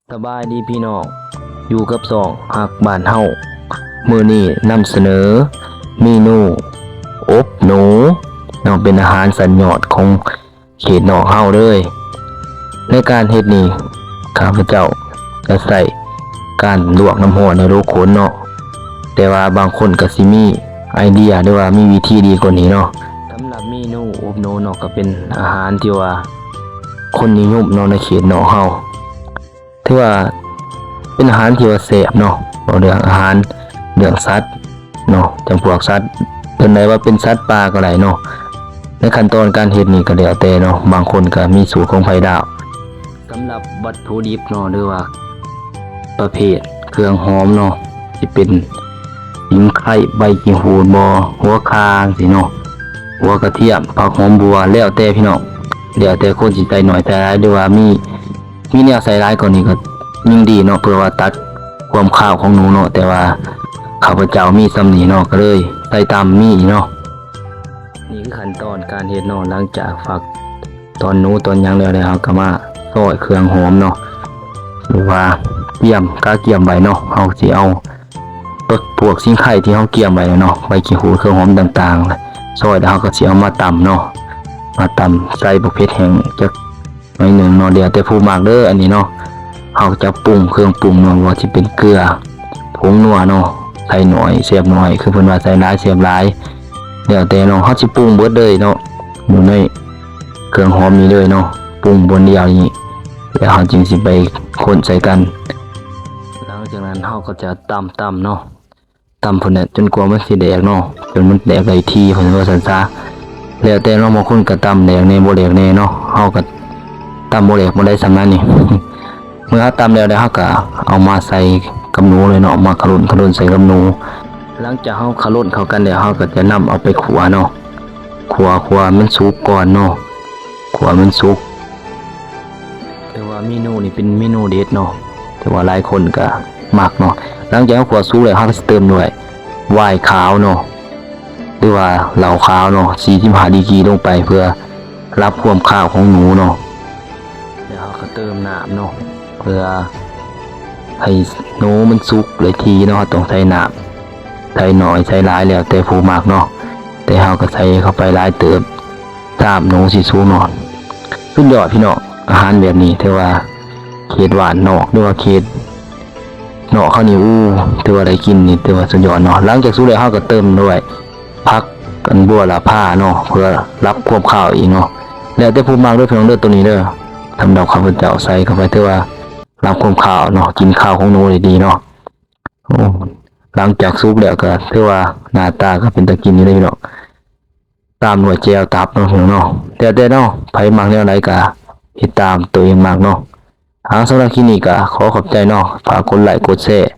สบายดีพี่น้องอยู่กับสองหักบ้านเฮามื้อนี้นำเสนอเมนูอบหนูเนาะเป็นอาหารสัญญอดของเขตนอกเฮาเลยในการเฮ็ดนี้ข้าพเจ้าจะใส่การลวกน้ำร้อนในโลโคนเนาะแต่ว่าบางคนก็สิมีไอเดียหรือว่ามีวิธีดีกว่านี้เนาะสำหรับเมนูอบหนูเนาะก็เป็นอาหารที่ว่าคนนิยมเนาะในเขตนอกเฮาถือว่าเป็นอาหารที่ว่าแซ่บเนาะเรื่องอาหารเรื่องสัตว์เนาะจำพวกสัตว์เพิ่นได้ว่าเป็นสัตว์ป่าก็ได้เนาะในขั้นตอนการเฮ็ดนี่ก็แล้วแต่เนาะบางคนก็มีสูตรของไผดาวสำหรับวัตถุดิบเนาะหรือว่าประเภทเครื่องหอมเนาะที่เป็นขิงไข่ใบกี่หูดบ่หัวคางสิเนาะหัวกระเทียมผักหอมบัวแล้วแต่พี่น้องแล้วแต่คนสิใส่น้อยใส่หลายหรือว่ามีแนวใส่หลายกว่านี้ก็ยิ่งดีเนาะเพื่อว่าตัดความข้าวของหนูเนาะแต่ว่าข้าพเจ้ามีสำนีเนาะก็เลยใส่ตามมีเนาะนี่คือขั้นตอนการเฮ็ดเนาะหลังจากฝักตอนหนูตอนหยังแล้วเราก็มาซอยเครื่องหอมเนาะหรือว่าเกี่ยมกาเกี่ยมใบเนาะเฮาสิเอาพวกสิ่งไข่ที่เฮาเกี่ยมไว้เนาะใบขี้หูดเครื่องหอมต่างๆซอยแล้วเฮาก็สิเอามาตำเนาะมาตำใส่บักเผ็ดแห้งจักหน่อยหนึ่งเนาะเดี๋ยวแต่ผู้มักเด้ออันนี้เนาะเฮาจะปรุงเครื่องปรุงเนาะว่าสิเป็นเกลือผงนัวเนาะใส่หน่อยเสียบหน่อยคือเพิ่นว่าใส่หลายเสียบหลายแล้วแต่เนาะเฮาสิปรุงเบิดเลยเนาะอยู่ในเครื่องหอมนี้เลยเนาะปรุงบนเดียวนี้แล้วเฮาจึงสิไปคนใส่กันหลังจากนั้นเฮาก็จะตำเนาะตำพุ่นน่ะจนกว่ามันสิแดกเนาะจนมันแดกได้ที่เพิ่นว่าซั่นซะแล้วแต่เนาะบางคนก็ตำแดกแน่บ่แดกแน่เนาะเฮาก็ตำบ่แดกบ่ได้สำนั้นนี่ เมื่อตำแล้วเฮาก็เอามาใส่กับหนูเลยเนาะมาขลุ่นใส่กับหนูหลังจากเฮาขลุ่นเข้ากันแล้วเฮาก็จะนำเอาไปขัวเนาะขัวมันสุกก่อนเนาะขัวมันสุกแต่ว่าเมนูนี่เป็นเมนูเด็ดเนาะแต่ว่าหลายคนก็มักเนาะหลังจากขัวสุกแล้วเฮาก็สิเติมด้วยไวน์ขาวเนาะหรือว่าเหล้าขาวเนาะ45ดีกรีลงไปเพื่อรับความข้าวของหนูเนาะแล้วเฮาก็เติมน้ำเนาะเพื่อให้หนูมันสุกเลยทีเนาะต้องใส่น้ำใส่หน่อยใส่หลายแล้วแต่ผู้มักเนาะแต่เฮาก็ใส่เข้าไปหลายเติบตามหนูสิสุกเนาะสุดยอดพี่น้องอาหารแบบนี้ถือว่าเขตหวานนอกหรือว่าเขตนอกเขานี่ถือว่าได้กินนี่ถือว่าสุดยอดเนาะหลังจากสุกแล้วเฮาก็เติมด้วยผักกันบัวละผ้าเนาะเพื่อรับความข้าวอีกเนาะแล้วแต่ผู้มักด้วยพี่น้องเด้อตัวนี้เด้อสำหรับข้าพเจ้าใส่เข้าไปถือว่ารับความข้าวเนาะกินข้าวของหนูได้ดีเนาะหลังจากซุปแล้วก็ถือว่าหน้าตาก็เป็นตะกินอยู่เลยเนาะตามหน่วยแจวตับเนาะเนาะแต่เนาะไผมักแนวไหนก็ติดตามตัวเองมักเนาะสำหรับคลิปนี้ก็ขอขอบใจเนาะฝากกดไลค์กดแชร์